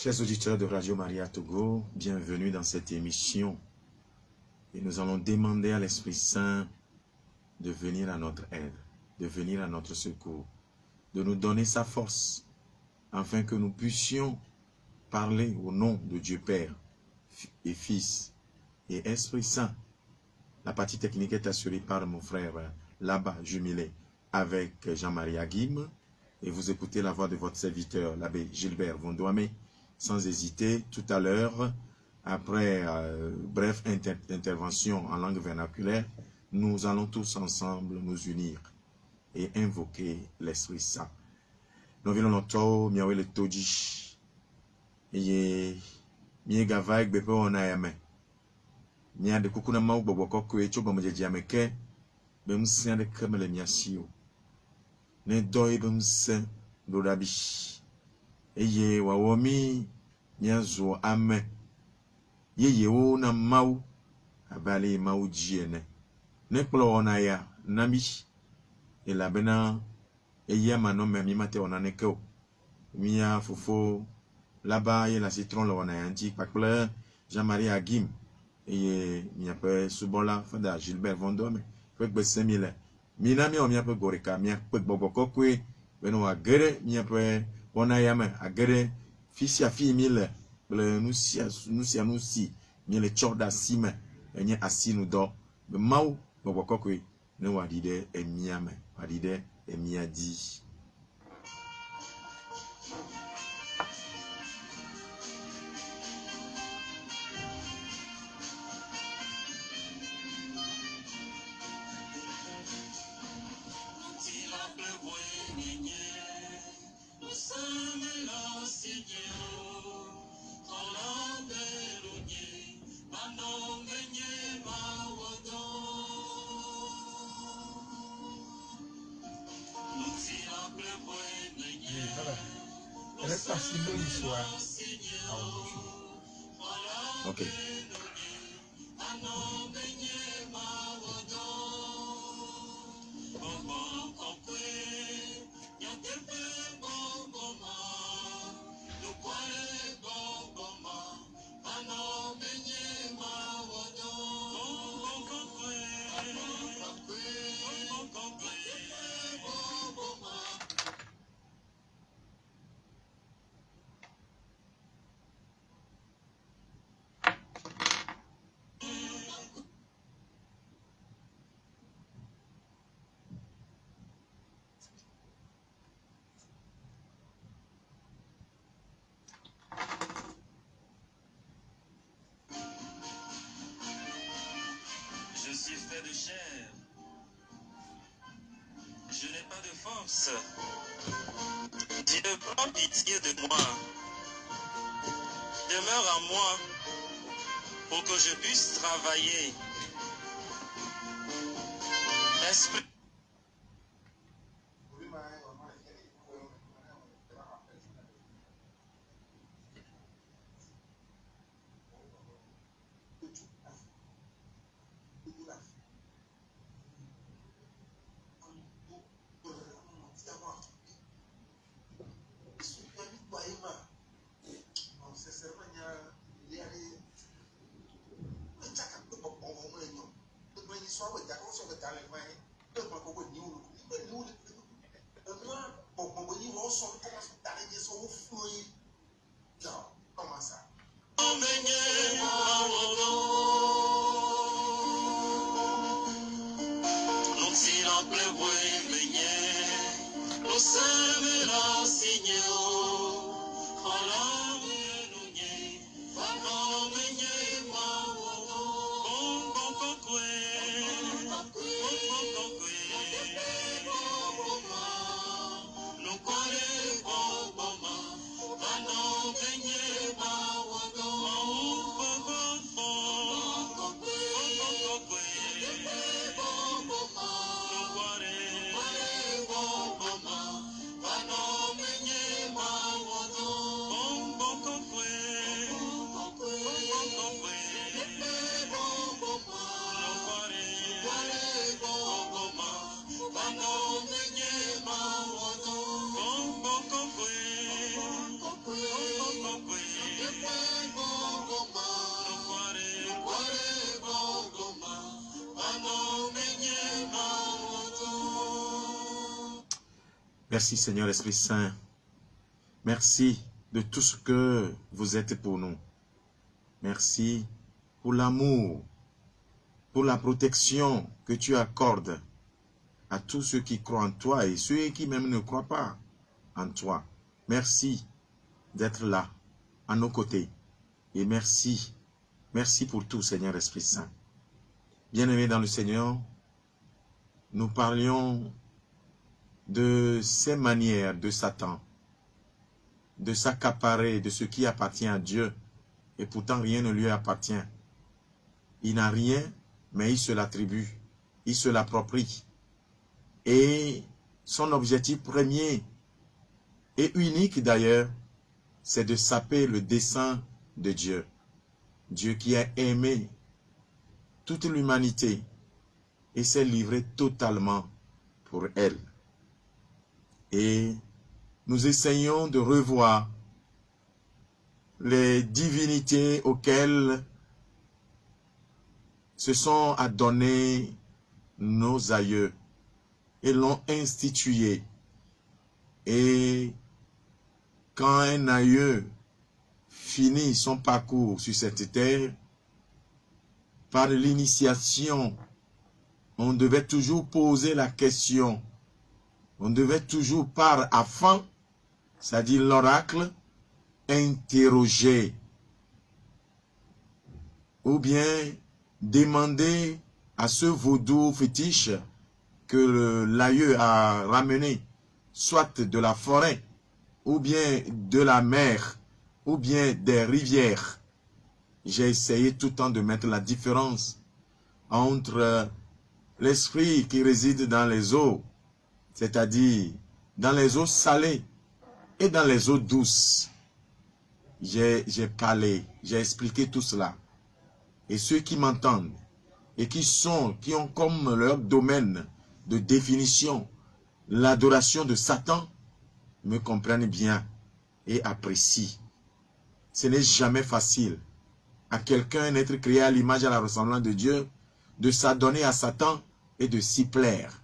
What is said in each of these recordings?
Chers auditeurs de Radio Maria Togo, bienvenue dans cette émission. Et nous allons demander à l'Esprit Saint de venir à notre aide, de venir à notre secours, de nous donner sa force, afin que nous puissions parler au nom de Dieu Père et Fils et Esprit Saint. La partie technique est assurée par mon frère là-bas, jumelé avec Jean-Marie Aguim. Et vous écoutez la voix de votre serviteur, l'abbé Gilbert Vondouamé. Sans hésiter, tout à l'heure, après bref intervention en langue vernaculaire, nous allons tous ensemble nous unir et invoquer l'Esprit Saint. Nous venons notre miawe le toji et miegava ek bepe ona yame. Mia de kukuna mau boboko kwe choba mjeji ameke bemsia de kamele miasio. Ne doi bemse dodabi. Eye wawomi nyazo ame yeye wo na mau abali mau jiene ne kplo ona ya nami elabena eye mano memi mate ona neko mia fofo laba ye la citron lo ona yanti pakple Jean-Marie Aguim eye mia pe subola fada Gilbert Vondouamé pe gbe 5000 mina mi o mia pe goreka mia pe gbogbo kwe beno agere mia pe ona yame agere fisia fi mille le nusia mille chorda sime enye asinu do be mau bobokokwe ne wadide emiame wadide emiadi. Ok. Je suis fait de chair. Je n'ai pas de force. Dieu, prends pitié de moi. Demeure en moi pour que je puisse travailler. Esprit. Merci Seigneur Esprit Saint. Merci de tout ce que vous êtes pour nous. Merci pour l'amour, pour la protection que tu accordes à tous ceux qui croient en toi et ceux qui même ne croient pas en toi. Merci d'être là, à nos côtés. Et merci, merci pour tout Seigneur Esprit Saint. Bien-aimés dans le Seigneur, nous parlions de ces manières de Satan, de s'accaparer de ce qui appartient à Dieu, et pourtant rien ne lui appartient. Il n'a rien, mais il se l'attribue, il se l'approprie. Et son objectif premier, et unique d'ailleurs, c'est de saper le dessein de Dieu. Dieu qui a aimé toute l'humanité et s'est livré totalement pour elle. Et nous essayons de revoir les divinités auxquelles se sont adonnés nos aïeux et l'ont institué. Et quand un aïeux finit son parcours sur cette terre, par l'initiation, on devait toujours poser la question. On devait toujours par afin, c'est-à-dire l'oracle, interroger. Ou bien demander à ce vaudou fétiche que l'aïeux a ramené, soit de la forêt, ou bien de la mer, ou bien des rivières. J'ai essayé tout le temps de mettre la différence entre l'esprit qui réside dans les eaux, c'est-à-dire dans les eaux salées et dans les eaux douces. J'ai parlé, j'ai expliqué tout cela. Et ceux qui m'entendent et qui ont comme leur domaine de définition l'adoration de Satan, me comprennent bien et apprécient. Ce n'est jamais facile à quelqu'un, un être créé à l'image et à la ressemblance de Dieu, de s'adonner à Satan et de s'y plaire.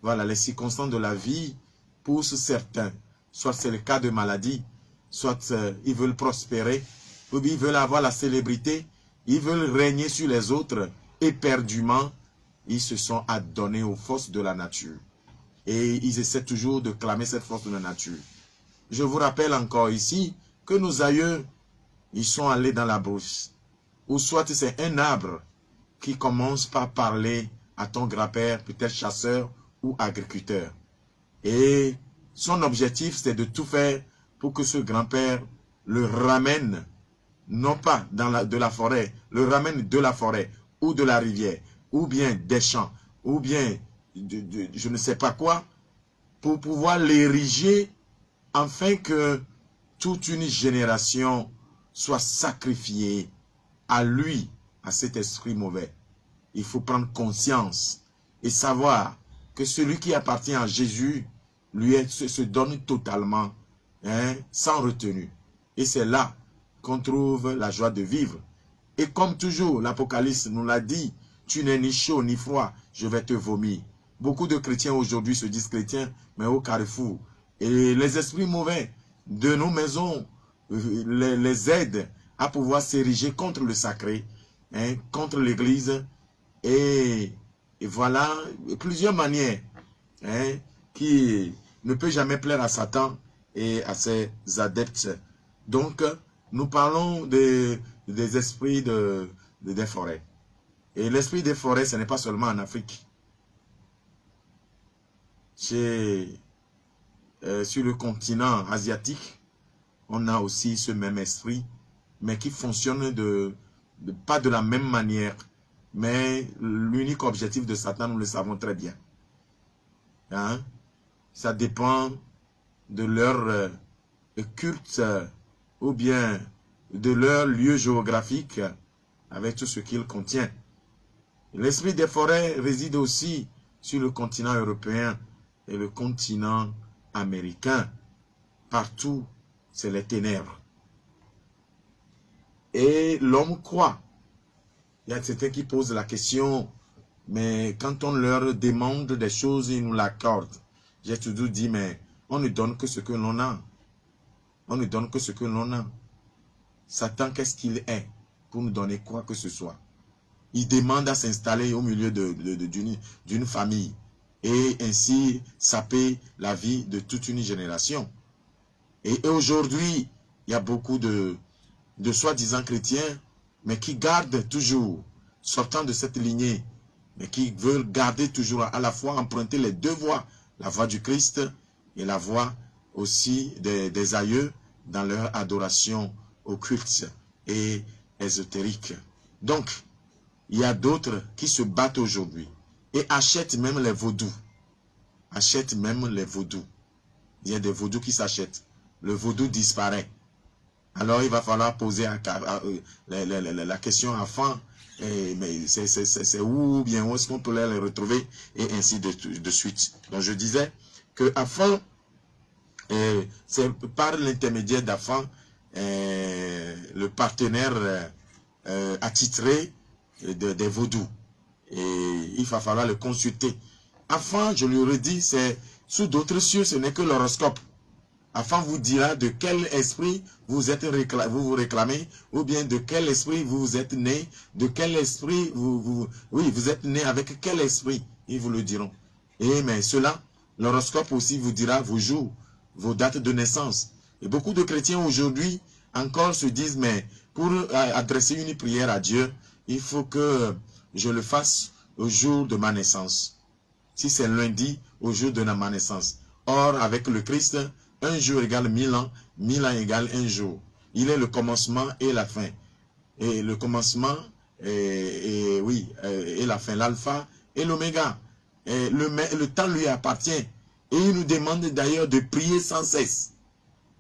Voilà, les circonstances de la vie poussent certains. Soit c'est le cas de maladie, soit ils veulent prospérer, ou bien ils veulent avoir la célébrité, ils veulent régner sur les autres. Éperdument, ils se sont adonnés aux forces de la nature. Et ils essaient toujours de clamer cette force de la nature. Je vous rappelle encore ici que nos aïeux, ils sont allés dans la brousse. Ou soit c'est un arbre qui commence par parler à ton grand-père, peut-être chasseur ou agriculteur. Et son objectif, c'est de tout faire pour que ce grand-père le ramène, non pas de la forêt, le ramène de la forêt ou de la rivière, ou bien des champs, ou bien je ne sais pas quoi, pour pouvoir l'ériger afin que toute une génération soit sacrifiée à lui, à cet esprit mauvais. Il faut prendre conscience et savoir que celui qui appartient à Jésus, lui se donne totalement, sans retenue. Et c'est là qu'on trouve la joie de vivre. Et comme toujours, l'Apocalypse nous l'a dit, tu n'es ni chaud ni froid, je vais te vomir. Beaucoup de chrétiens aujourd'hui se disent chrétiens, mais au carrefour. Et les esprits mauvais de nos maisons les aident à pouvoir s'ériger contre le sacré, contre l'Église. Et voilà plusieurs manières qui ne peut jamais plaire à Satan et à ses adeptes. Donc, nous parlons des esprits des forêts. Et l'esprit des forêts, ce n'est pas seulement en Afrique. Sur le continent asiatique, on a aussi ce même esprit, mais qui fonctionne pas de la même manière. Mais l'unique objectif de Satan, nous le savons très bien. Ça dépend de leur culte ou bien de leur lieu géographique avec tout ce qu'il contient. L'esprit des forêts réside aussi sur le continent européen et le continent américain. Partout, c'est les ténèbres. Et l'homme croit. Il y a certains qui posent la question, mais quand on leur demande des choses, ils nous l'accordent. J'ai toujours dit, mais on ne donne que ce que l'on a. On ne donne que ce que l'on a. Satan, qu'est-ce qu'il est pour nous donner quoi que ce soit? Il demande à s'installer au milieu d'une famille et ainsi saper la vie de toute une génération. Et aujourd'hui, il y a beaucoup de soi-disant chrétiens, mais qui gardent toujours, sortant de cette lignée, mais qui veulent garder toujours à la fois emprunter les deux voies, la voie du Christ et la voie aussi des aïeux dans leur adoration occulte et ésotérique. Donc, il y a d'autres qui se battent aujourd'hui et achètent même les vaudous. Achètent même les vaudous. Il y a des vaudous qui s'achètent. Le vaudou disparaît. Alors, il va falloir poser la question afin, mais c'est où, bien où est-ce qu'on peut les retrouver, et ainsi de suite. Donc, je disais que afin, c'est par l'intermédiaire d'afin, le partenaire attitré des vaudous. Et il va falloir le consulter. Afin, je le redis, c'est sous d'autres cieux, ce n'est que l'horoscope. Afin vous dira de quel esprit vous vous réclamez, ou bien de quel esprit vous êtes né, de quel esprit vous êtes né avec quel esprit, ils vous le diront. Et mais cela, l'horoscope aussi vous dira vos jours, vos dates de naissance. Et beaucoup de chrétiens aujourd'hui encore se disent, mais pour adresser une prière à Dieu, il faut que je le fasse au jour de ma naissance. Si c'est lundi, au jour de ma naissance. Or, avec le Christ, un jour égale 1000 ans, 1000 ans égale un jour. Il est le commencement et la fin. Et le commencement, et la fin, l'alpha et l'oméga. Le temps lui appartient. Et il nous demande d'ailleurs de prier sans cesse.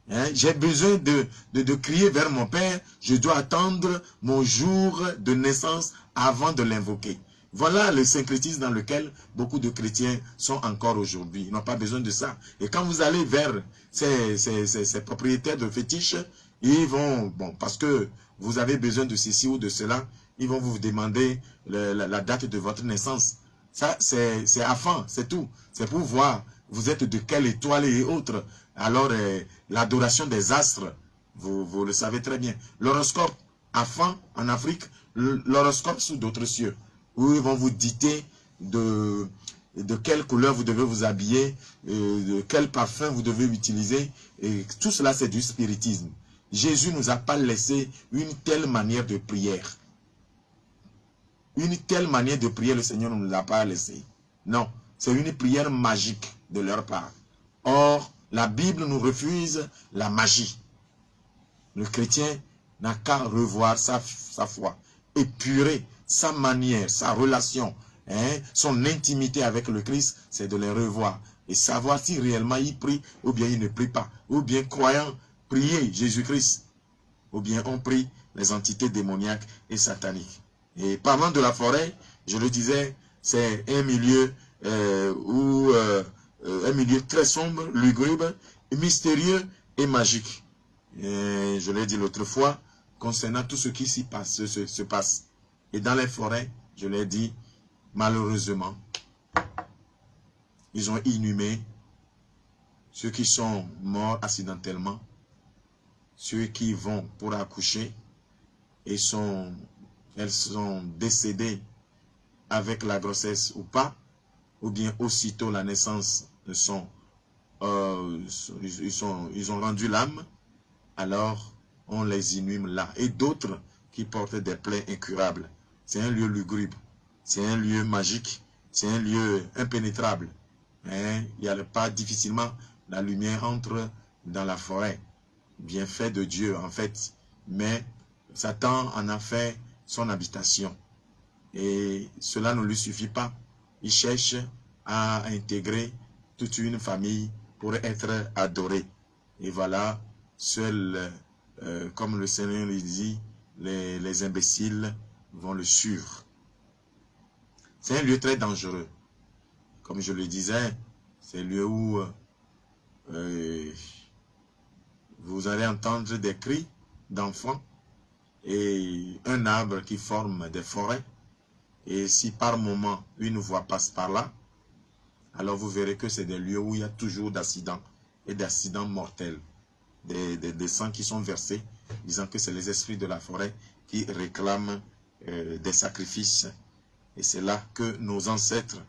Hein? J'ai besoin de crier vers mon Père. Je dois attendre mon jour de naissance avant de l'invoquer. Voilà le syncrétisme dans lequel beaucoup de chrétiens sont encore aujourd'hui. Ils n'ont pas besoin de ça. Et quand vous allez vers ces propriétaires de fétiches, ils vont, bon, parce que vous avez besoin de ceci ou de cela, ils vont vous demander la date de votre naissance. Ça, c'est afin, c'est tout. C'est pour voir, vous êtes de quelle étoile et autres. Alors, l'adoration des astres, vous le savez très bien. L'horoscope, afin, en Afrique, l'horoscope sous d'autres cieux, où ils vont vous dicter de quelle couleur vous devez vous habiller, de quel parfum vous devez utiliser. Et tout cela, c'est du spiritisme. Jésus ne nous a pas laissé une telle manière de prière. Une telle manière de prière, le Seigneur ne nous l'a pas laissé. Non, c'est une prière magique de leur part. Or, la Bible nous refuse la magie. Le chrétien n'a qu'à revoir sa foi, épurer sa manière, sa relation, son intimité avec le Christ, c'est de les revoir et savoir si réellement il prie ou bien il ne prie pas, ou bien croyant prier Jésus-Christ, ou bien on prie les entités démoniaques et sataniques. Et parlant de la forêt, je le disais, c'est un milieu un milieu très sombre, lugubre, mystérieux et magique. Et je l'ai dit l'autre fois, concernant tout ce qui s'y passe, se passe. Et dans les forêts, je l'ai dit, malheureusement, ils ont inhumé ceux qui sont morts accidentellement, ceux qui vont pour accoucher, et elles sont décédées avec la grossesse ou pas, ou bien aussitôt la naissance, ils ont rendu l'âme, alors on les inhume là. Et d'autres qui portent des plaies incurables. C'est un lieu lugubre, c'est un lieu magique, c'est un lieu impénétrable. Il n'y a pas difficilement, la lumière entre dans la forêt. Bien fait de Dieu en fait, mais Satan en a fait son habitation. Et cela ne lui suffit pas. Il cherche à intégrer toute une famille pour être adoré. Et voilà, seuls, comme le Seigneur le dit, les imbéciles vont le suivre. C'est un lieu très dangereux. Comme je le disais, c'est un lieu où vous allez entendre des cris d'enfants et un arbre qui forme des forêts. Et si par moment une voie passe par là, alors vous verrez que c'est des lieux où il y a toujours d'accidents et d'accidents mortels, des sangs qui sont versés, disant que c'est les esprits de la forêt qui réclament des sacrifices. Et c'est là que nos ancêtres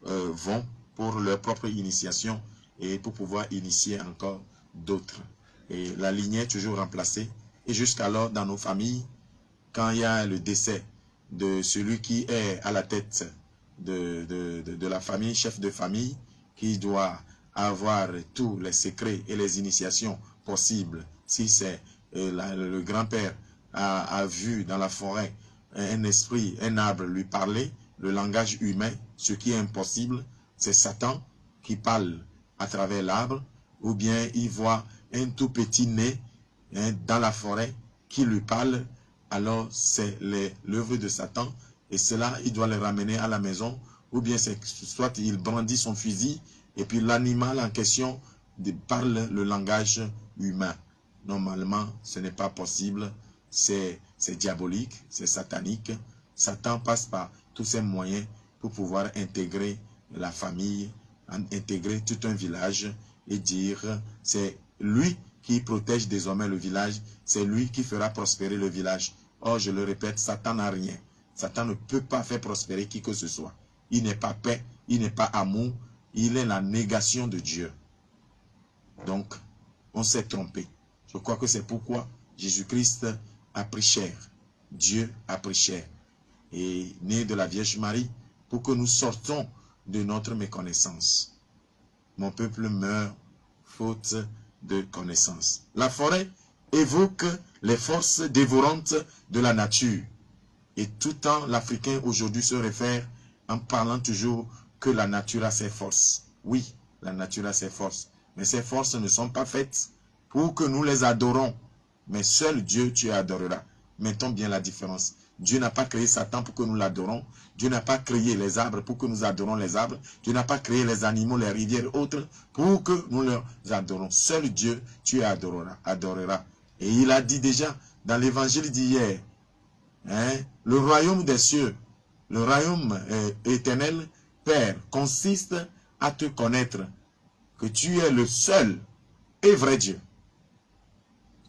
vont pour leur propre initiation et pour pouvoir initier encore d'autres. Et la lignée est toujours remplacée. Et jusqu'alors, dans nos familles, quand il y a le décès de celui qui est à la tête de la famille, chef de famille, qui doit avoir tous les secrets et les initiations possibles, si c'est le grand-père a vu dans la forêt un esprit, un arbre lui parler, le langage humain, ce qui est impossible, c'est Satan qui parle à travers l'arbre, ou bien il voit un tout petit nez dans la forêt qui lui parle, alors c'est l'œuvre de Satan, et cela, il doit le ramener à la maison, ou bien soit il brandit son fusil, et puis l'animal en question parle le langage humain. Normalement, ce n'est pas possible, c'est diabolique, c'est satanique. Satan passe par tous ces moyens pour pouvoir intégrer la famille, intégrer tout un village et dire c'est lui qui protège désormais le village, c'est lui qui fera prospérer le village. Or, je le répète, Satan n'a rien. Satan ne peut pas faire prospérer qui que ce soit. Il n'est pas paix, il n'est pas amour, il est la négation de Dieu. Donc, on s'est trompé. Je crois que c'est pourquoi Jésus-Christ a pris chair. Dieu a pris chair. Et né de la Vierge Marie, pour que nous sortions de notre méconnaissance. Mon peuple meurt faute de connaissance. La forêt évoque les forces dévorantes de la nature. Et tout le temps, l'Africain aujourd'hui se réfère en parlant toujours que la nature a ses forces. Oui, la nature a ses forces. Mais ces forces ne sont pas faites pour que nous les adorons. Mais seul Dieu, tu adoreras. Mettons bien la différence. Dieu n'a pas créé Satan pour que nous l'adorons. Dieu n'a pas créé les arbres pour que nous adorons les arbres. Dieu n'a pas créé les animaux, les rivières et autres pour que nous les adorons. Seul Dieu, tu adoreras. Et il a dit déjà dans l'évangile d'hier, le royaume des cieux, le royaume éternel, Père, consiste à te connaître que tu es le seul et vrai Dieu.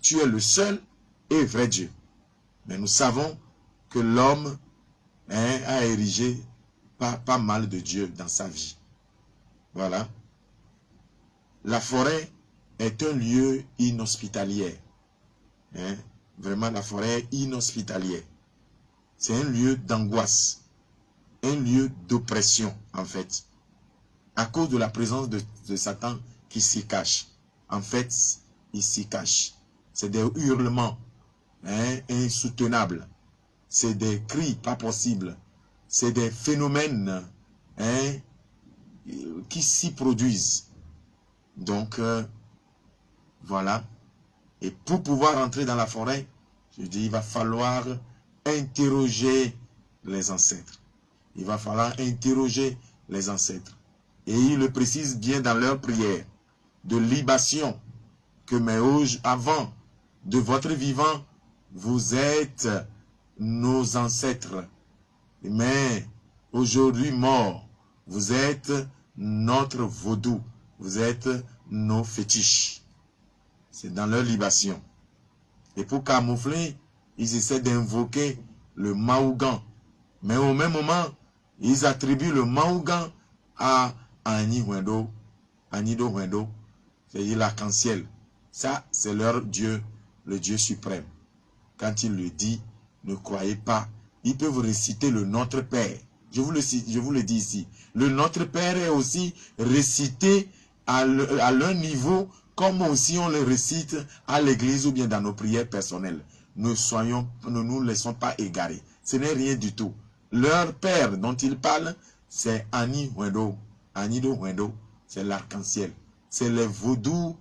Tu es le seul et vrai Dieu. Mais nous savons que l'homme a érigé pas mal de Dieu dans sa vie. Voilà. La forêt est un lieu inhospitalier. Vraiment, la forêt est inhospitalière. C'est un lieu d'angoisse. Un lieu d'oppression, en fait. À cause de la présence de Satan qui s'y cache. En fait, il s'y cache. C'est des hurlements insoutenables. C'est des cris pas possibles. C'est des phénomènes qui s'y produisent. Donc, voilà. Et pour pouvoir entrer dans la forêt, je dis, il va falloir interroger les ancêtres. Il va falloir interroger les ancêtres. Et il le précise bien dans leur prière de libation, que mais avant de votre vivant, vous êtes nos ancêtres. Mais aujourd'hui morts, vous êtes notre vaudou. Vous êtes nos fétiches. C'est dans leur libation. Et pour camoufler, ils essaient d'invoquer le Maougan. Mais au même moment, ils attribuent le Maougan à Ani Wendo, Anido Wendo, c'est-à-dire l'arc-en-ciel. Ça, c'est leur Dieu, le Dieu suprême. Quand il le dit, ne croyez pas. Ils peuvent réciter le Notre Père. Je vous le dis ici. Le Notre Père est aussi récité à leur niveau, comme aussi on le récite à l'église ou bien dans nos prières personnelles. Ne nous laissons pas égarer. Ce n'est rien du tout. Leur Père dont ils parlent, c'est Ani Wendo. Anido Wendo, c'est l'arc-en-ciel. C'est les vaudous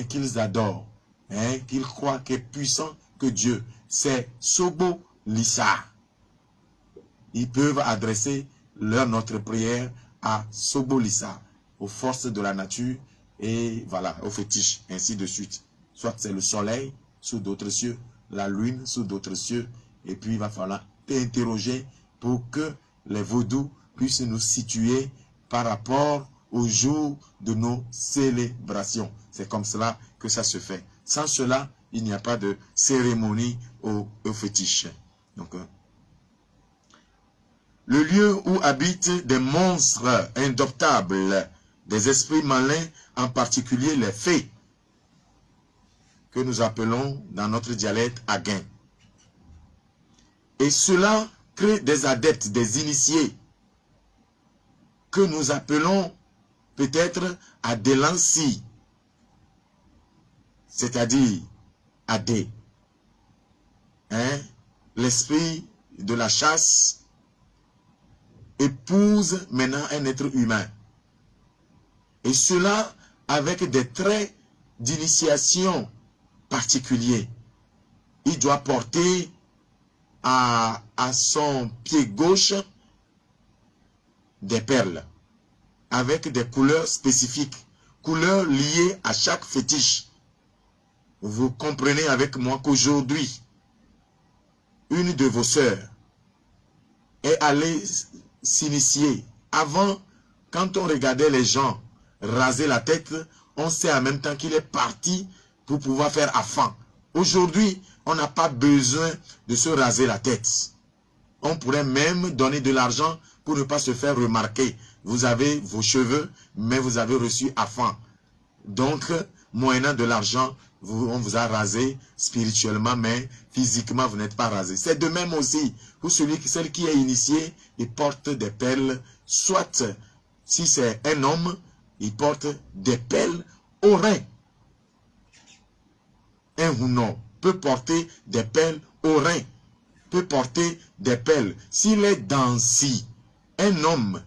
qu'ils adorent, qu'ils croient qu'il est puissant que Dieu. C'est Sobo Lissa. Ils peuvent adresser notre prière à Sobo Lissa, aux forces de la nature et voilà, aux fétiches, ainsi de suite. Soit c'est le soleil sous d'autres cieux, la lune sous d'autres cieux, et puis il va falloir t'interroger pour que les vaudous puissent nous situer par rapport au jour de nos célébrations. C'est comme cela que ça se fait. Sans cela, il n'y a pas de cérémonie au fétiche. Donc, le lieu où habitent des monstres indoptables, des esprits malins, en particulier les fées, que nous appelons dans notre dialecte Aguin. Et cela crée des adeptes, des initiés, que nous appelons peut-être Adélancy, c'est-à-dire Adé. Hein? L'esprit de la chasse épouse maintenant un être humain. Et cela avec des traits d'initiation particuliers. Il doit porter à son pied gauche des perles avec des couleurs spécifiques, couleurs liées à chaque fétiche. Vous comprenez avec moi qu'aujourd'hui, une de vos sœurs est allée s'initier. Avant, quand on regardait les gens raser la tête, on sait en même temps qu'il est parti pour pouvoir faire afin. Aujourd'hui, on n'a pas besoin de se raser la tête. On pourrait même donner de l'argent pour ne pas se faire remarquer. Vous avez vos cheveux, mais vous avez reçu afin. Donc, moyennant de l'argent, on vous a rasé spirituellement, mais physiquement, vous n'êtes pas rasé. C'est de même aussi pour celle qui est initié, il porte des perles, soit si c'est un homme, il porte des perles au rein. Un ou non peut porter des perles au rein, peut porter des perles. S'il est dansi, un homme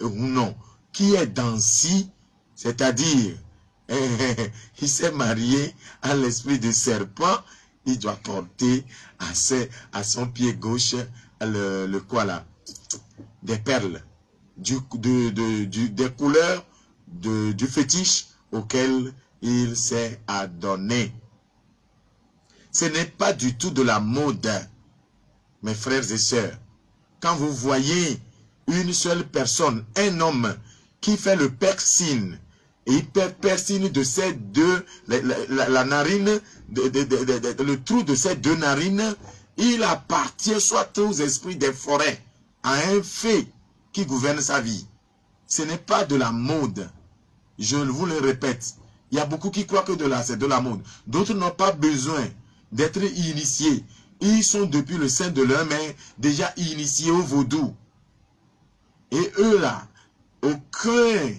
ou non, qui est dansi, c'est-à-dire il s'est marié à l'esprit de serpent, il doit porter à son pied gauche le quoi là, des perles, des couleurs du fétiche auquel il s'est adonné. Ce n'est pas du tout de la mode, mes frères et sœurs. Quand vous voyez une seule personne, un homme, qui fait le piercing, et il piercing de ces deux, la narine, le trou de ces deux narines, il appartient soit aux esprits des forêts, à un fée qui gouverne sa vie. Ce n'est pas de la mode. Je vous le répète. Il y a beaucoup qui croient que c'est de la mode. D'autres n'ont pas besoin d'être initiés. Ils sont depuis le sein de leur mère déjà initiés au vaudou. Et eux là, aucun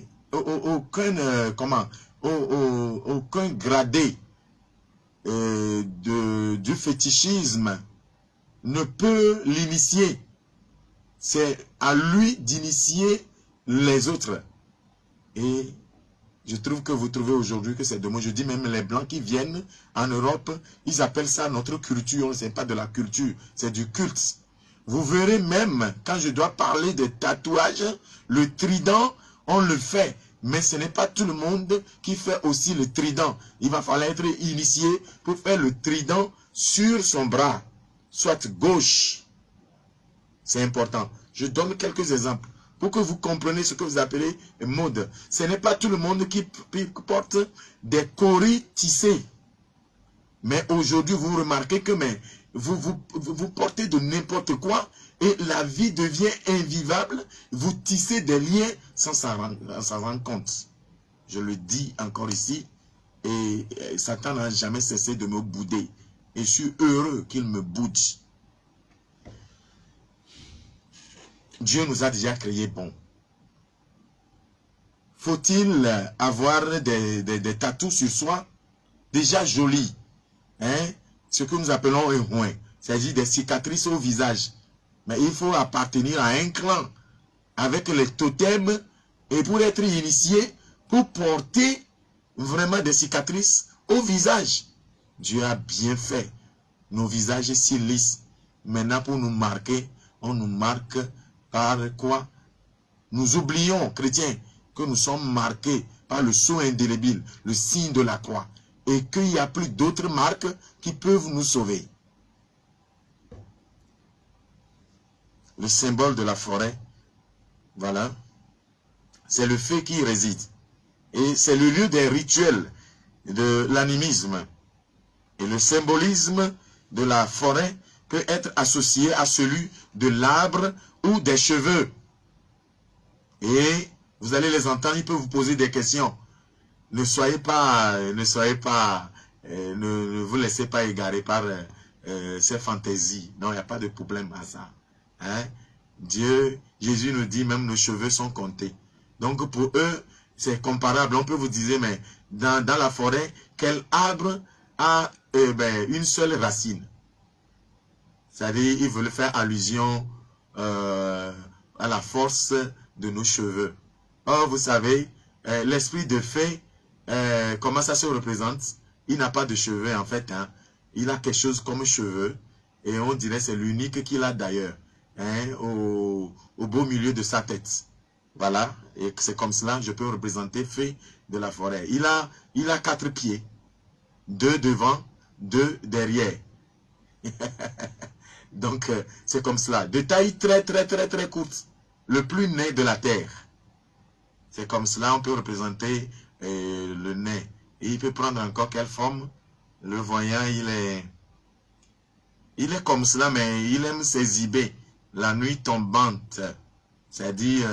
gradé du fétichisme ne peut l'initier. C'est à lui d'initier les autres. Et je trouve que vous trouvez aujourd'hui que c'est dommage. Je dis même les Blancs qui viennent en Europe, ils appellent ça notre culture. Ce n'est pas de la culture, c'est du culte. Vous verrez même, quand je dois parler de tatouage, le trident, on le fait. Mais ce n'est pas tout le monde qui fait aussi le trident. Il va falloir être initié pour faire le trident sur son bras, soit gauche. C'est important. Je donne quelques exemples pour que vous compreniez ce que vous appelez mode. Ce n'est pas tout le monde qui porte des coris tissés. Mais aujourd'hui, vous remarquez que vous portez de n'importe quoi et la vie devient invivable. Vous tissez des liens sans s'en rendre compte. Je le dis encore ici. Et Satan n'a jamais cessé de me bouder. Et je suis heureux qu'il me boude. Dieu nous a déjà créés bons. Faut-il avoir des tatous sur soi? Déjà jolis. Hein? Ce que nous appelons un ouin. C'est-à-dire des cicatrices au visage. Mais il faut appartenir à un clan. Avec les totems. Et pour être initié, pour porter vraiment des cicatrices au visage. Dieu a bien fait. Nos visages si lisses. Maintenant pour nous marquer, on nous marque par quoi? Nous oublions, chrétiens, que nous sommes marqués par le sceau indélébile, le signe de la croix, et qu'il n'y a plus d'autres marques qui peuvent nous sauver. Le symbole de la forêt, voilà. c'est le feu qui y réside. Et c'est le lieu des rituels de l'animisme. Et le symbolisme de la forêt peut être associé à celui de l'arbre ou des cheveux. Et vous allez les entendre, ils peuvent vous poser des questions. Ne vous laissez pas égarer par ces fantaisies. Non, il n'y a pas de problème à ça. Hein? Jésus nous dit même nos cheveux sont comptés. Donc pour eux, c'est comparable. On peut vous dire, mais dans la forêt, quel arbre a une seule racine? C'est-à-dire, ils veulent faire allusion à la force de nos cheveux. Or, vous savez, l'esprit de fée, comment ça se représente? Il n'a pas de cheveux en fait. Hein. Il a quelque chose comme cheveux. Et on dirait c'est l'unique qu'il a d'ailleurs. Hein, au beau milieu de sa tête. Voilà. Et c'est comme cela je peux représenter fée de la forêt. Il a 4 pieds. 2 devant, 2 derrière. Donc, c'est comme cela. De taille très courte. Le plus nez de la terre. C'est comme cela, on peut représenter le nez. Et il peut prendre encore quelle forme? Le voyant, il est comme cela, mais il aime s'exhiber. La nuit tombante. C'est-à-dire,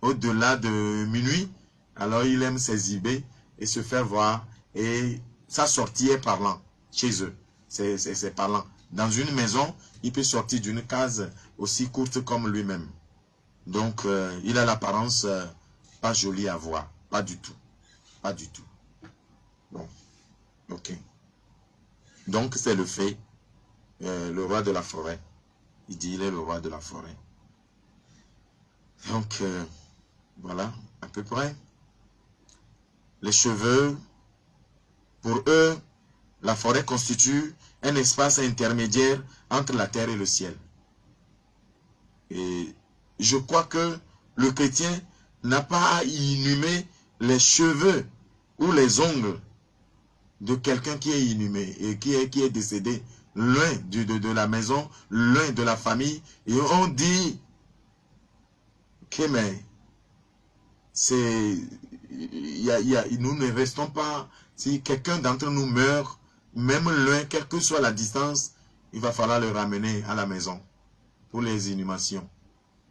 au-delà de minuit, alors il aime s'exhiber et se faire voir. Et sa sortie est parlant chez eux. C'est parlant. Dans une maison, il peut sortir d'une case aussi courte comme lui-même. Donc, il a l'apparence pas jolie à voir. Pas du tout. Pas du tout. Bon. Ok. Donc, c'est le fait. Le roi de la forêt. Il dit, il est le roi de la forêt. Donc, voilà, à peu près. Les cheveux, pour eux, la forêt constitue un espace intermédiaire entre la terre et le ciel. Et je crois que le chrétien n'a pas à inhumer les cheveux ou les ongles de quelqu'un qui est inhumé et qui est décédé, loin de la maison, loin de la famille. Et on dit que mais nous ne restons pas, si quelqu'un d'entre nous meurt, même loin, quelle que soit la distance, il va falloir le ramener à la maison pour les inhumations.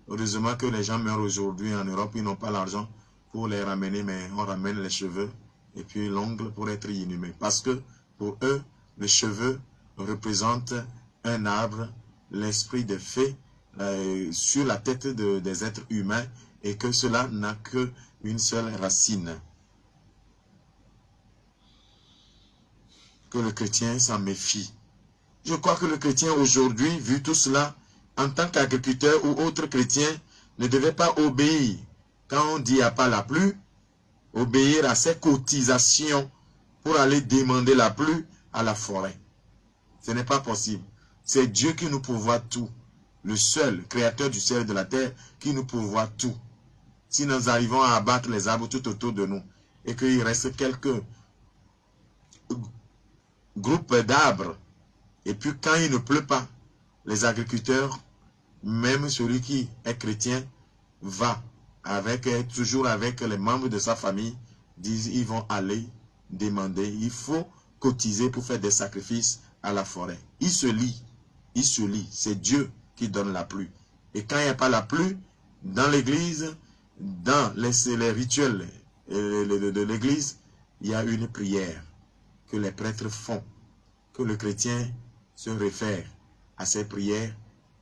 Heureusement que les gens meurent aujourd'hui en Europe, ils n'ont pas l'argent pour les ramener, mais on ramène les cheveux et puis l'ongle pour être inhumé. Parce que pour eux, les cheveux représentent un arbre, l'esprit de fée sur la tête des êtres humains et que cela n'a qu'une seule racine. Que le chrétien s'en méfie. Je crois que le chrétien aujourd'hui, vu tout cela, en tant qu'agriculteur ou autre chrétien, ne devait pas obéir. Quand on dit il n'y a pas la pluie, obéir à ses cotisations pour aller demander la pluie à la forêt. Ce n'est pas possible. C'est Dieu qui nous pourvoit tout. Le seul créateur du ciel et de la terre qui nous pourvoit tout. Si nous arrivons à abattre les arbres tout autour de nous et qu'il reste quelques groupes d'arbres, et puis quand il ne pleut pas, les agriculteurs, même celui qui est chrétien, va toujours avec les membres de sa famille, disent ils vont aller demander, il faut cotiser pour faire des sacrifices à la forêt. Il se lie, c'est Dieu qui donne la pluie. Et quand il n'y a pas la pluie, dans l'église, dans les rituels de l'église, il y a une prière que les prêtres font, que le chrétien se réfère à ces prières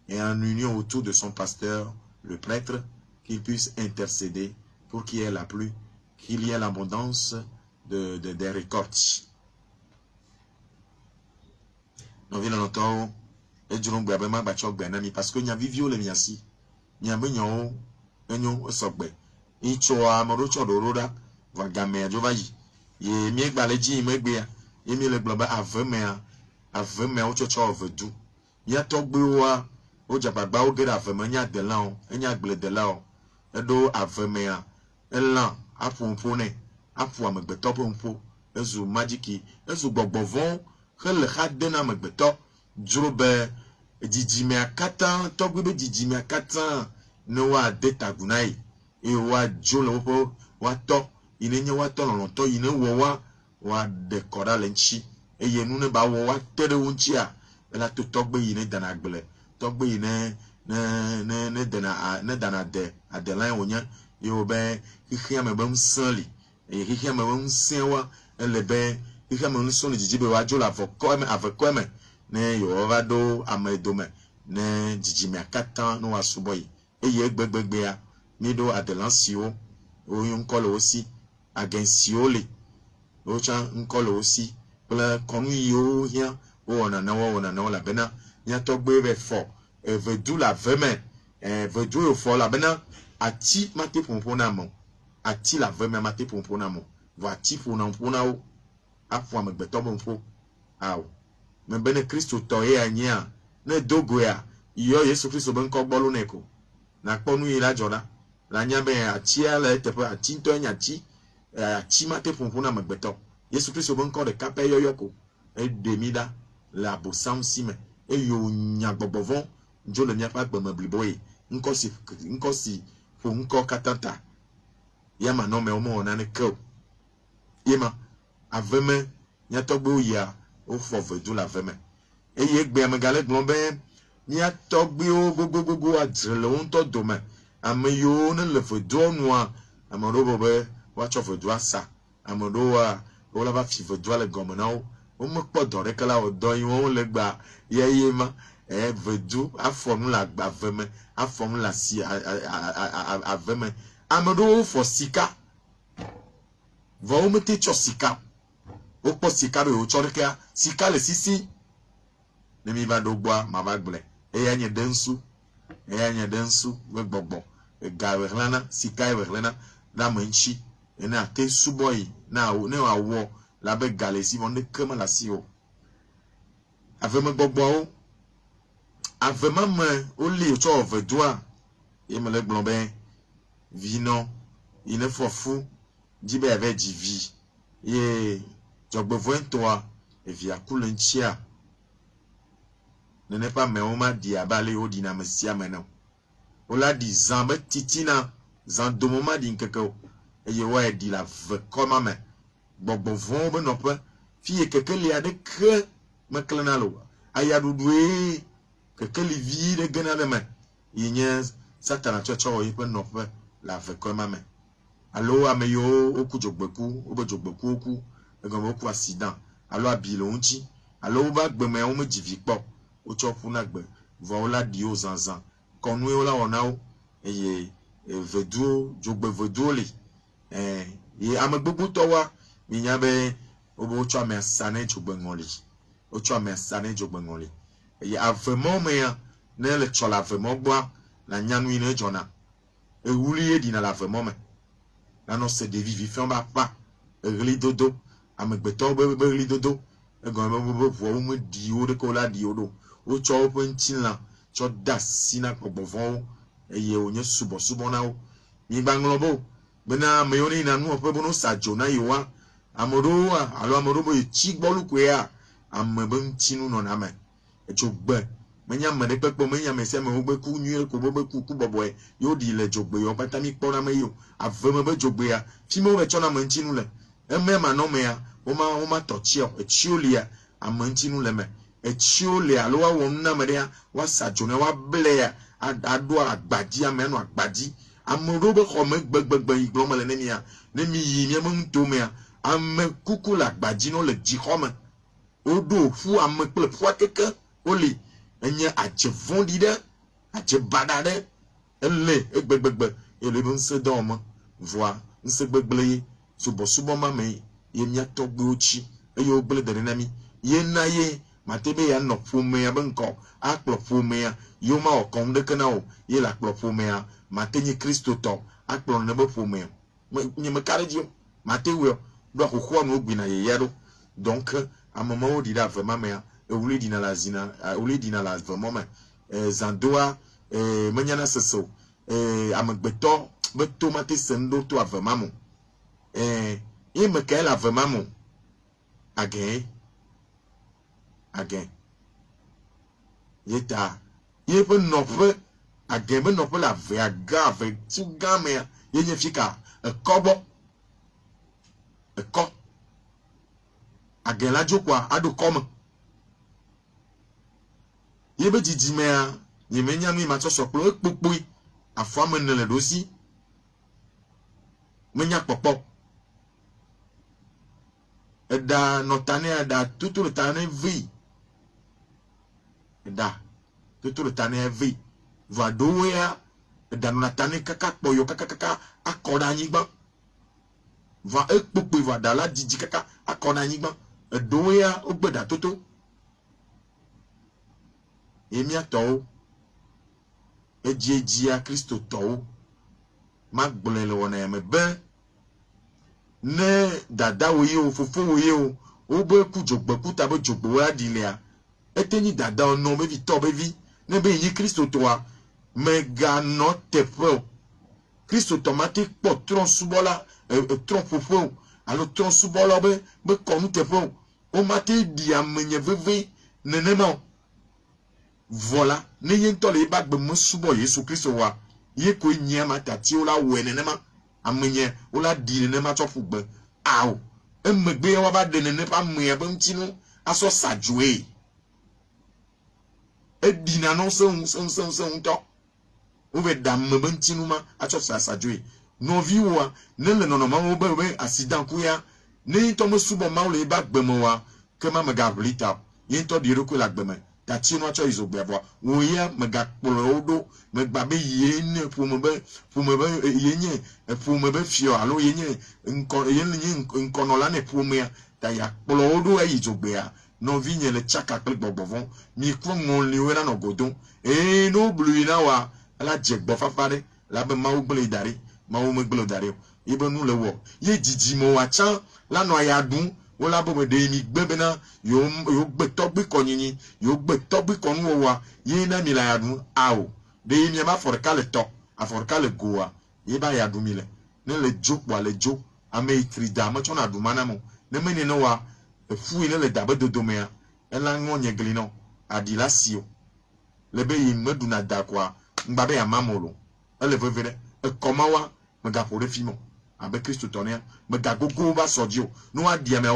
et en union autour de son pasteur, le prêtre, qu'il puisse intercéder pour qu'il y ait la pluie, qu'il y ait l'abondance des récoltes. Nous venons d'entendre et du long parce que nous avons vu le miasi. Nous avons vu sogbe. Il choa morocho doroda va gamer jovaji. Ye mi gbaleji megbe ye mi le globa aveme o chocho overdu. Ya togbe wa o jabagba o gera aveme nya delan enya gble delan edo aveme a elan apompo ne apu amegbeto pompo ezu magiki ezu gbogbovon hele hadena amegbeto drobe djijime akata togbe be djijime akata no wa deta gunai et wa dzo le woƒe wa tɔ yi ne nye wa tɔ lɔlɔtɔ yi ne wɔ wa de kɔ ɖa le ŋuti eye nu ne ba wɔ wa te ɖe wo ŋutia ela to tɔgbe yi ne dana agble tɔgbe yi ne dana adelã wonye ye wo be xixia me be ŋusẽ li eye xixia me be ŋusẽ wa ele be xixia me ŋusẽ le dzidzi be wa dzo le avekɔe me ne yewo va ɖo ame dome ne dzidzimea katã ne wa subɔ yi eye gbegbegbea mi ɖo adelã siwo wo ŋkɔ le wo si agẽ siwo li wo tsã ŋkɔ le wo si kple kɔnu yiwo hiã wo wɔna nawo elabena miatɔgbe be fɔ vedu le ave me vedu yo fɔ elabena ati mate ƒoƒo na mo ati le ave me mate ƒoƒo na mo vɔ ati ƒo na wo aƒo amegbetɔ be ƒo awo me be ne Kristo tɔ ye anyia ne dogoea yɔ Yesu Kristo be ŋkɔ gbɔlo ne ko na kpɔ nu yi la dzɔ ɖa la nya be atia le teƒe ati ŋutɔ nye ati mate ƒoƒo na amegbetɔ Yesu Kristo be ŋkɔ ɖeka pɛ yɔyɔ ko eɖe mi ɖa le abosam si me eye wonya gbɔgbɔvɔ dzo le miaƒe agbeme blibo ye ŋkɔ si ƒo ŋkɔ katã ta ya ma nɔmewo mewɔ naneke o ye ma ave me miatɔgbewo yia wofɔ vedu le ave me eye egbea megale gblɔ be miatɔgbewo gogogogo adzre le wo ŋutɔ dome ame yiwo ne le vedua nua ame ɖewo be woatsɔ vedua sa ame ɖewoa wola va fi vedua le gɔme na wo womekpɔ dɔ ɖeke la wòdɔ yi wo le gba ye ma vedu afɔ nu le ave me afɔ nu le asi ave me ame ɖewo fɔ sika vɔ wo mete tsɔ sika wokpɔ sika be wotsɔ ɖekea sika le sisi ne mi va ɖo gbɔa ma va gblẽ eya nye ɖe ŋsu be gbɔgbɔ ga ʋehlana sika ye ʋehlana ɖe ame ŋuti ene ate subɔ yi ne wòawɔ la be ga le si vɔ neke me le asi o aveme gbɔgbɔawo avema me woli wotsɔ vedua ye me le gblɔ be vinɔ yi ne fɔ fu dzi be yave dzi vi ye dzɔgbevɔe ŋutɔa evia ku le ŋutia neneƒe amewo ma ɖi abe ale wo ɖina ame sia ame na wo la ɖi zã be titina zã domo ma ɖi ŋkeke o eye woae ɖi le ave kɔma me gbɔgbɔvɔwo be nɔƒe fiye kekeli aɖeke meklẽna lo ayaɖuɖue kekeli vi ɖe gena ɖe me yi nye satana tsɔtsɔ wɔ yiƒe nɔƒe le ave kɔma me alo ame yiwo woku dzogbeku wobe dzogbeku woku egɔme woku accident alo abi le wo ŋuti alo wobe agbemea wo medzi vi kpɔ wotsɔ ƒu na gbe vɔ wo la ɖi wo zãzã kɔnue wo la wɔ na wo eye veduwo dzogbeveduwo li ye ame gbogbotɔwoa minya be wotsɔ ame asa ne dzogbeŋɔli wotsɔ ame asa ne dzogbeŋɔli eye avemɔ mea ne le tsɔ le avemɔ gbɔa la nyanu yi ne dzɔna ewuli ye ɖina le avemɔ me nanɔ se ɖevi vifiã be akpa eɣli dodo amegbetɔwo be ɣli dodo egɔme be ʋuawo meɖi wo ɖeke wo la ɖi wo ɖo wotsɔ woƒe ŋutilã tsɔ de asi na gbɔgbɔvɔwo eye wònye subɔsubɔ na wo migba ŋlɔ bo bena ame yiwo ne yina nuwɔƒe be no sa dzo na yewoa ame ɖewoa alo ame ɖewo be yetsi gbɔlukoea ame be ŋutinu nɔna me dzogbe menye ame ɖe kpekpe menye ame sia ame wo be ku nyuie ko be ku bɔbɔe yewo ɖi le dzogbe yewo katã mi kpɔna me yi o aveme be dzogbea fi me wo le tsɔna ame ŋutinu le eme manɔmea woma tɔ tsia etsio lia ame ŋutinu le me etsio lia alo wawɔ nu na ame ɖea woasa dzo ne woablea aɖo agbadzi ame anɔ agbadzi ame ɖewo be xɔme gbegbegbe yi gblɔm le ne mi yi miame ŋutomea ame kuku le agbadzi no le dzixɔme woɖo ƒu ame kple ƒua keke woli enye adze vɔ̃ɖi ɖe adze baɖa ɖe ele egbegbegbe ele be ŋusẽ dɔwɔme vɔa ŋusẽ gbegble ye subɔsubɔ ma me ye miatɔgbewo tsi eye wogble da ɖe na mi ye na ye mate be yanɔ ƒomea be ŋkɔ akplɔ ƒomea yewo mawɔ kɔnu ɖeke na o ye le akplɔ ƒomea mate nye kristotɔ akplɔ ne be ƒomea nye meka ɖe dzi o mate wɔe ɖo xoxoa nu gbina yeyea ɖo donc ame mawo ɖi ɖe ave ma mea ewuli ɖina le azina ewuli ɖina le ave mɔ me zãdoa menyana sese o amegbetɔ be to mate se nu ɖo to ave ma mo ye me kae le ave ma mo agẽ ye ta ye ƒe nɔƒe agẽ be nɔƒe le avea gã ave tu gã mea yenye fika kobo ko agela jokwa adu koma yebe jijimea yemenya mi ma sosoklo ekpokpoi afo amenele dosi menya popo eda notane eda tutu tane vi eda tutu tane vi va doya eda notane kaka poyo kaka akoda anyigba va ekpokpoi va dala jiji kaka akoda anyigba edoya ogbeda tutu emia to ejia Kristo to ma gbolele wona me be ne dada oye o fofo oye o bo ku jogbo ku tabo jogbo wa dilea eteni dada ono me vi to be vi ne be yi Kristo to wa mega no te pro Kristo automatique po tron subola tron fofo alo tron subola be konu te pro o mate di amenye veve nenema voilà ne yentole ba gbe musubo Yesu Kristo wa ye ko nyama tati ola wenenema amenye ola di nenema tofugbe aw emegbe wa ba de nene pa mwe ba ntinu aso sajue edina no so to o be dam ba ntinu ma aso sajue no viwa ne le no ma wo be accident ku ya ne to musubo ma ole ba gbe mo wa ke ma mega blita yento di roko la gbe me tati no acho izo gbebo wo ye mega polo odo megba be yene fumebe yenye fumebe fio alo yenye nkono la ne fumea ta ya polo odo e izo gbea no vinye le chaka pe gbogbo mi ko ngon liwe na no godon e no blu na wa ala jegbo fafare la be ma ugbele dari ma o megbele dari ibe nu le wo ye jiji mo wa chan la no ya dun wala bo de mi gbebena yo gbe togbe konyin yo gbe togbe konu wa ye na mi la yadun awo de mi ma forka le to aforka le goa ye ba yadun mi le ne le jokwa le jo ame itrida ma chona du manamo ne meni no wa fu ile le dabe dodo mea ela ngonye glino adila sio le be yi medu na dakwa ngbabe ya mamolo ele vevere e komawa mega pour fimo abe Kristo tonia me gagogo ba sodio no adiame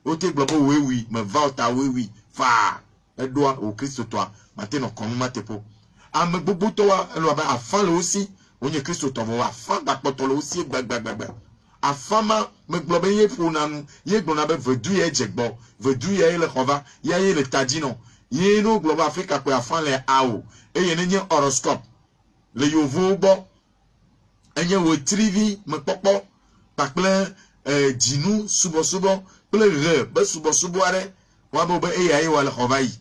o te globo wewi me valta wewi fa edoa o Kristo toa mate no komu matepo ame gbogbo to wa elo ba afan lo si onye Kristo to wa afan ba poto lo si gbagbagbagba afama me globe ye funanu ye gbona be vedu ye jegbo vedu ye le khova ye le tadino ye no globo Africa ko afan le awo e ye ne horoscope le yovo bo enye wo trivi me popo pakle dinu subo ple re be subo are wa bo be e ayi wa le khova yi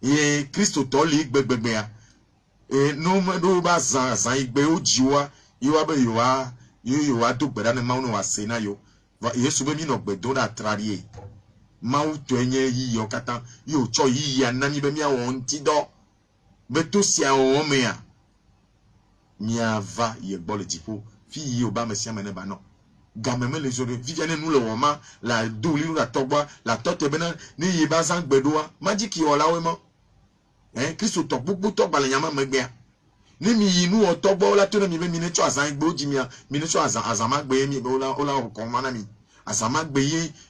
e Kristo to li gbegbegbe ya e no me do ba san igbe ojiwa yiwa be yiwa do gbeda ne maunu wa se na yo Yesu be mi no gbedo na trarie mau to enye yi yo katan yo cho yi ya na mi be mi awon ti do be to si awon me ya miava ye bol tipo fi yi oba me sia mene ba no gameme les jours viviane nous le woma la douli la togba la tote bena ni yi ba san gbedoa magiki ola we mo Kristo to gbugbu to gbale nyama megbe ni mi yi nu otogbo la to na mi be mi ne cho asan gbo jimia mi ne cho azama gbe mi be ola ko mana mi azama gbe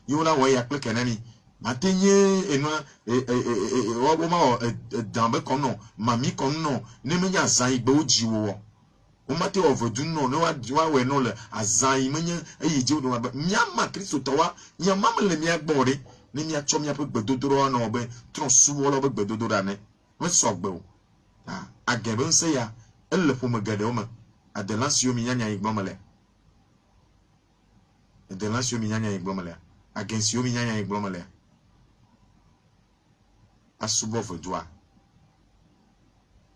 yi ola wo ya pleke na mi matenye enwa wo ma dambe kono mami kono ni mi nya asan gbo jiwo o mate overdo no wa we no le azan menye eyi je o do nyama Kristo to wa nyama le mi agbore ni mi acho mi ape gbedodoro na obe tron suwo lo be gbedodoro ane we so gbe o agebe nse ya ele fo megade o ma adelancio mi nyanya igbomale adelancio mi nyanya igbomale agensio mi nyanya igbomale asubo fodua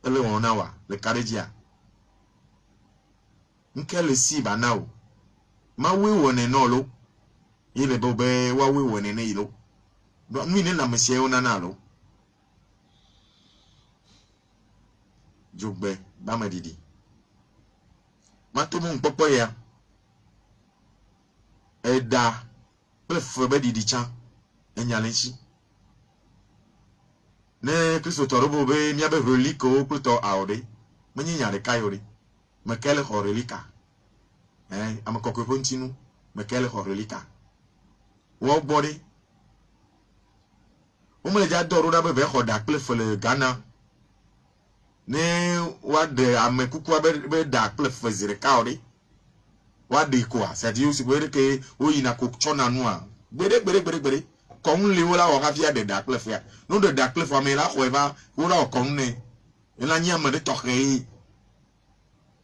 ele wona wa le karejia nkele si ba now ma we wone no lo ile bobe wa we wone ne ilo do mi ne na mese ona na lo jogbe ba ma didi ma to mo popo ya eda pe fo be didi chan enyalenchi ne Kristo to robo be mi abe holiko pluto aode menyi nyare kayori me quel horelika. Hein, am kokopontinu, me quel horelika. Wo body. O me ja doro da be hoda kle Ghana. Ne wa de am kuku be da kle fezire kaori. Wa de quoi, c'est-à-dire si vous que o ina ko chona noa. Bere. Kon li wala o gafia de da kle fia. No de da kle famela ko va wala o kon ne. Ela nyama de tokre. Et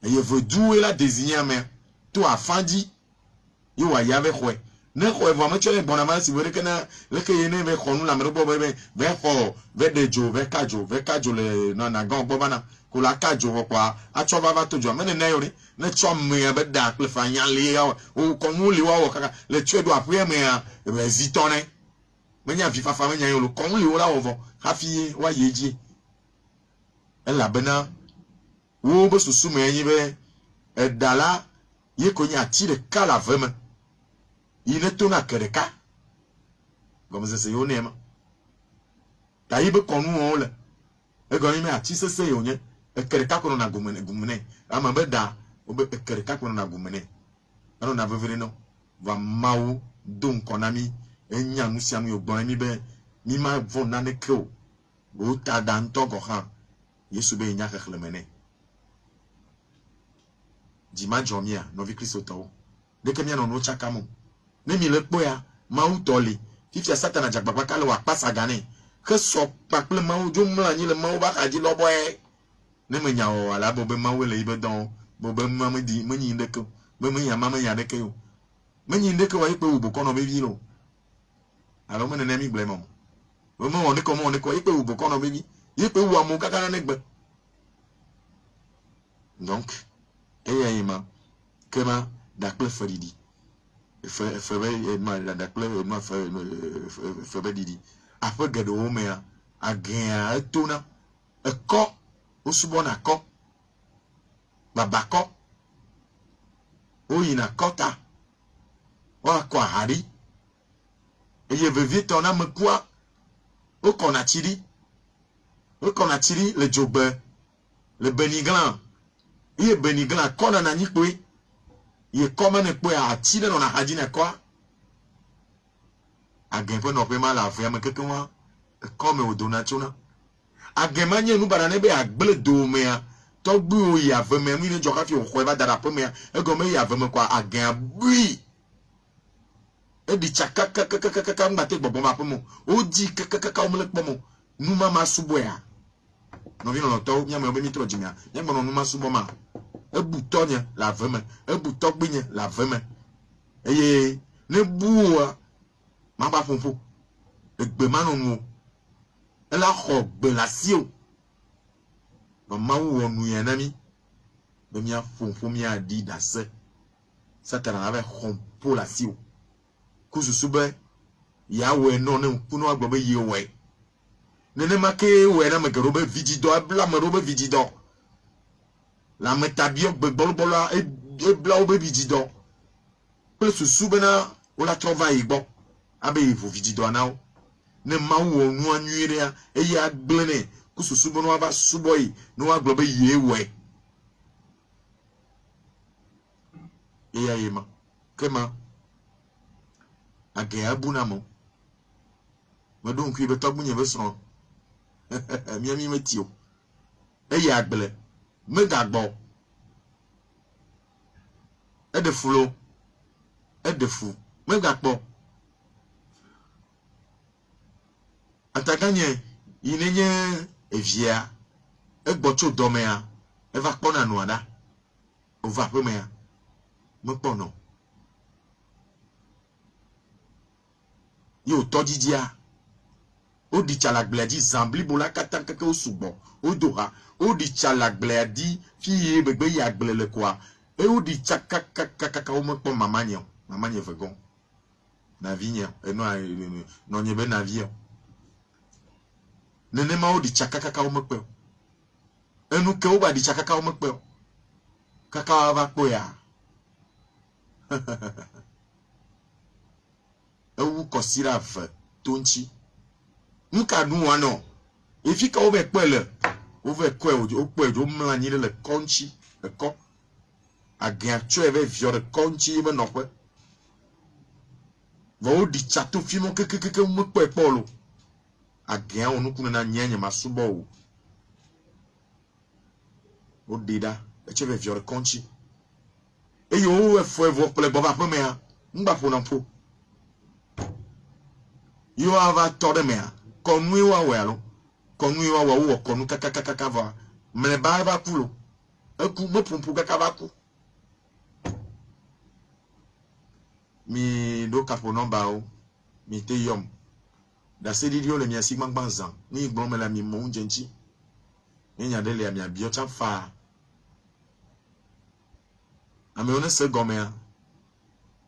je veux douer la désigner mais toi fandi yo wa yave khwe. Ne khwe vraiment tu es bon amant si vous que na le que yene ve khonu la mero bobe ve ho ve dejo ve kajo le na gang bobana ko la kajo kwa a cho va tojo me ne yori ne cho me be da kle fa yan le ya o ko mu li wa o kaka le tu do après me be zitone me nya fifa fa me nya yo lo ko mu li wa o ha fi wa yeji e la bena wo be susu me yin be dala ye ko nya ti de kala vraiment il est ton akereka comme ça c'est yonema taïbe konu on e goni me ati se yonye akereka ko na gumene ama be da o be akereka ko na gumene ano na vevere no va mawo don konami enya nu siamu yo gbon mi be mi ma von na ne ko o ta dan to go han yesu be nya khlemene dima jomia no vi kristo to de kemia no chakamu ne mi le poya ma utoli fifia satana jagbagba kale wa pasa gane ke so paple ma ujo mla ni le ma ba ka di lo boy ne me nya o ala bo be ma we le ibe don bo be ma me di me nyi ndeke be me nya ma me nya deke yo me nyi ndeke wa ipe ubo kono be vi lo alo me ne mi gble mo o mo on ne ko ipe ubo kono be vi ipe wu amu kaka na negbe donc eyayima kema dakle faridi febe didi ape gedo omea agea etona eko usubona ko babako oyina kota wa kwa hari eye vevi tona mekwa okona chiri le jobe le beniglan iye beniglan kona na nyikwe ye koma ne po ya ti na haji ne kwa agenpo no pe ma la afia me keke wa come o donatuna agemanye nu bara ne be agble do me a to gbu o ya ve me mi ne joka fi o ko ba dara po me e go me ya ve me kwa agen bui e di chaka kaka ngate gbogbo ma po mo o di kaka o mele po mo nu mama subo ya no vi no to nya me o be mi tro jimia nya gbo no nu ma subo ma ebutonye la veme ebutogbenye la veme eye ne buwa ma ba fonfo egbe manonu ela ho gbe la sio ma wo nu yen nami be mi fonfo mi adi dase satana ave hompo la sio kususube ya we no ne kunu agbobe ye we nene make we na me gerobe vidido abla me robe vidido la metabio bebolobola e bla obebi dido plus subena o la trova igbo abe vo vidido anao ne mawo nu anwire ya e ya gblene kususubo no aba suboyi no aglobe yewe e ya yema kema age abuna mo medon ku be togbunye be so mi metio e ya gble me dagbo e de fulo e de fu me dagbo ataganye inenye evia e gbocho domea e va pona no ada o va pemea me pono yo todidia o di chalagbledi zambli bola katanka o subo o doha o di chalagbledi fi begbe ya gblele kwa e o di chakaka o mpo mamanye vegon na vinya e no nyebe na vie nene ma o di chakaka o mpo enu ke o ba di chakaka o mpo kaka va po ya e wu kosira v tonchi nka nu wano ifika o be pele o ve kwe o pe o mla ni le konchi e ko Agien tu eve viore konchi me nokwe. Va di chato fimo ke me kwe polo. Agien onu kuna nyenye masubo o. O dida tu eve viore konchi. E yo e fo evo ple bova pe mea. Ngba po na po. Yo ava tore mea. Konwi wa welo. Konwi wa wo konu kaka va. Mele ba va kulo. Eku me pumpu kaka va ku. Mi do kapo nomba o. Mi te yom. Da se didio le mi asigman banzan. Ni gbon me la mi mon jenchi. Ni nyade le mi abio chan fa. Ame one se gomea.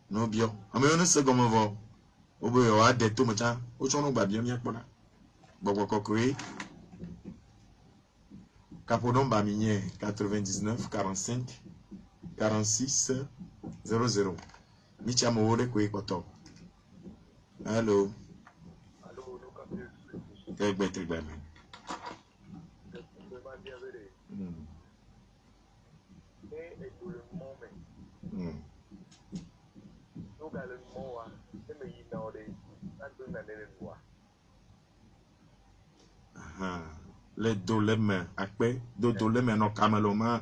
No bio. Ame one se gome vo. Obo yo a de to me chan. O chono gba bio mi akpona. Bobo kokwe. Kapo nomba mi nye 99 45 46 00. Mi chamo ore kwe koto. Hello. Trigbe men. Les dolem akpe do dolem no kamelo ma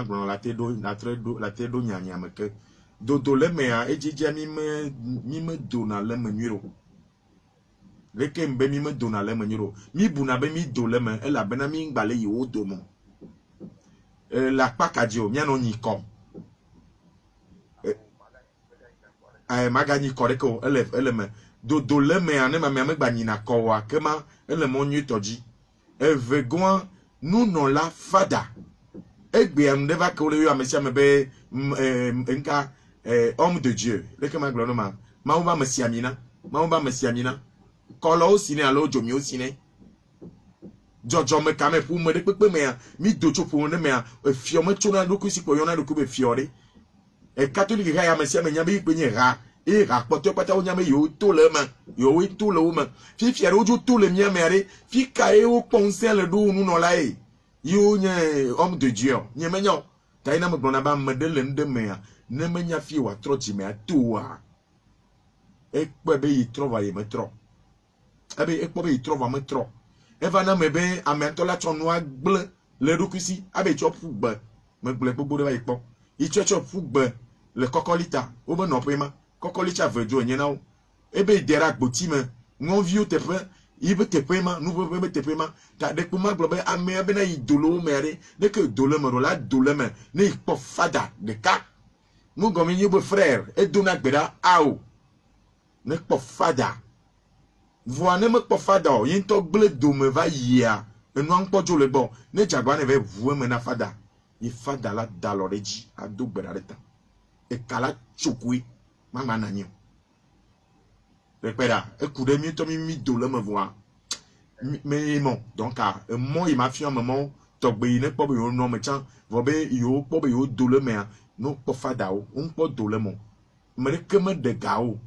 gbon la te do nyanya me ke do dolem a ejije mi me do na le menuro leke mbe mi me do na le menuro mi bu na be mi dolem e la bena mi ngbale yi o do mo la pakaji o mi no nyi ko magani koreko ele me do dolem a ne ma me gba nyi na ko wa kema ele mo nyi toji Evegoin nous non la fada. Egbe amdeva kole yo amesia mebe nka homme de Dieu. Leke ma glonoma. Maouba mesiamina. Maouba mesiamina. Kolo osine alo jomi osine. Jojo me kame pou me de pepe mea. Mi docho pou ne mea. Fio me chona loku si koyona loku be fiore. E catholique ya amesia me nyabe penye ra. E rapote pata o nyame yo to le man yo we to le woman fi fiare ojo to le mia mere fi kae o conseil le do nu no la e yo nye homme de Dieu nye menyo tai na me gbona ba medele nde mea ne menya fi wa trochi me atoa e pe be yi trova ye me tro ebe e pe be yi trova me tro e va na me be amento la chonu agble le dokusi abe cho fugbe me gble gbogbo de ba ipo i cho fugbe le kokolita o be no prima Kokolicha vejo nyena o ebe dera gboti me ngon view tepe ibe tepe ma nu be tepe ma ta de kuma globe ame be na idolo mere de que dolo me la dolo me ne ipo fada de ka mu gomi ni bo frère e dona gbeda ao ne po fada voane me po fada o yin to gble do me va yia enu an pojo le bon ne jagwa ne ve vou me na fada i fada la daloreji ado gbeda reta e kala chukui Mama nanyo. Repera, écoutez mieux to mi do le me voir. Mais mon donc moi il m'a fait un moment to be ne po be yo no me chan, vo be yo po be yo do le me no po fada o, un po do le mo. Me ke me de ga o.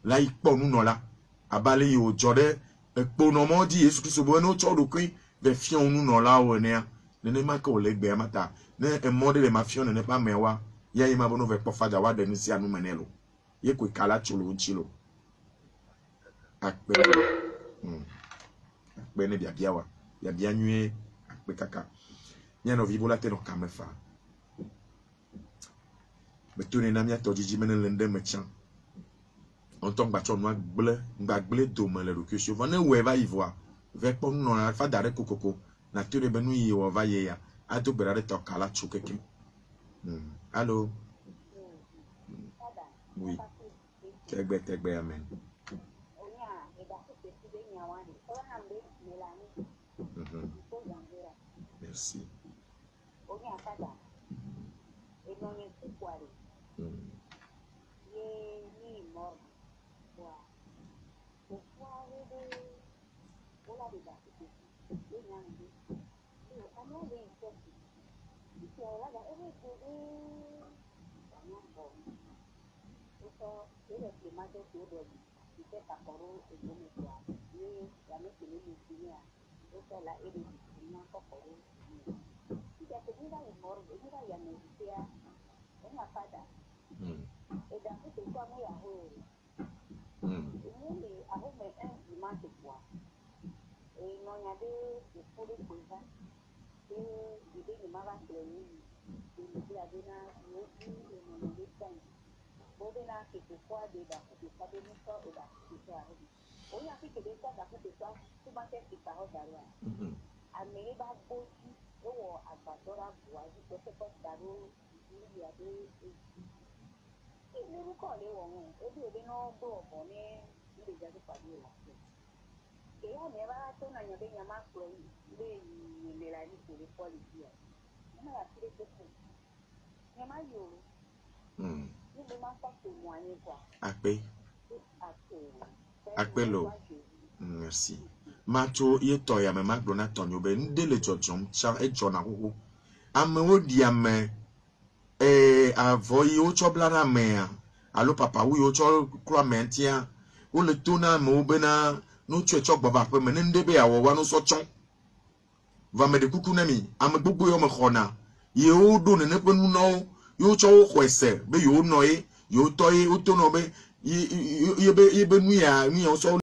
La i po nu no la. Abale yo jode e po no mo di Yesu Kristo bo no cho do kwi be fion nu no la o ne. Ne ma ko le gbe mata. Ne e mo de le ma fion ne pa mewa. Ya ima bo no ve po fada wa de ni si anu menelo. Ye kwe kala cholo nchilo. Akpe ne biabiawa. Biabia nyue. Akpe kaka. Nyano vivo la te no kamefa. Betune na mia tojiji menen lende mechan. On tombe bachon noa gble do me le recusio. Vane we va y voir. Vek pon non alfa dare kokoko. Na ture benu yi wa va ye ya. Ado berare to kala chukeke. Allô? Oui. Tegbe amen. Merci. father. Et d'un coup, c'est quoi, moi, à vous? Et à vous, mais un dimanche de bois. Et non, il y a des pour les cousins. Et il y a des marins qui ont eu la dina, et non, les temps. Bon, là, c'est pourquoi des d'un coup, ça donne ça et là, c'est ça. On y a fait que des fois, d'un coup, c'est ça, tout le monde fait des paroles derrière. Mais il va aussi, ou à Badora, ou à du côté de Daro, il y a des. Il ne vous connaît pas, et puis il non beau, on est, il est déjà pas bien là. Et on est là, on a une belle marque pour les la vie pour les policiers. On a appris les choses. Il y a eu. Il ne m'a pas témoigné quoi. Akpelo. Merci. Macho yeto ya me magbona tonyo be ndele chochom cha ejona huhu. Ame odi ame avoyi ocho blara mea. Alo papa wu ocho kro mentia. O le tona me obena no checho baba pe me ndebe awowa no sochon. Va me de kuku nami ame gbogbo yo me khona. Ye o do ne pe nu no yo cho kwese be yo noye yo toye o to no be ye be nu ya so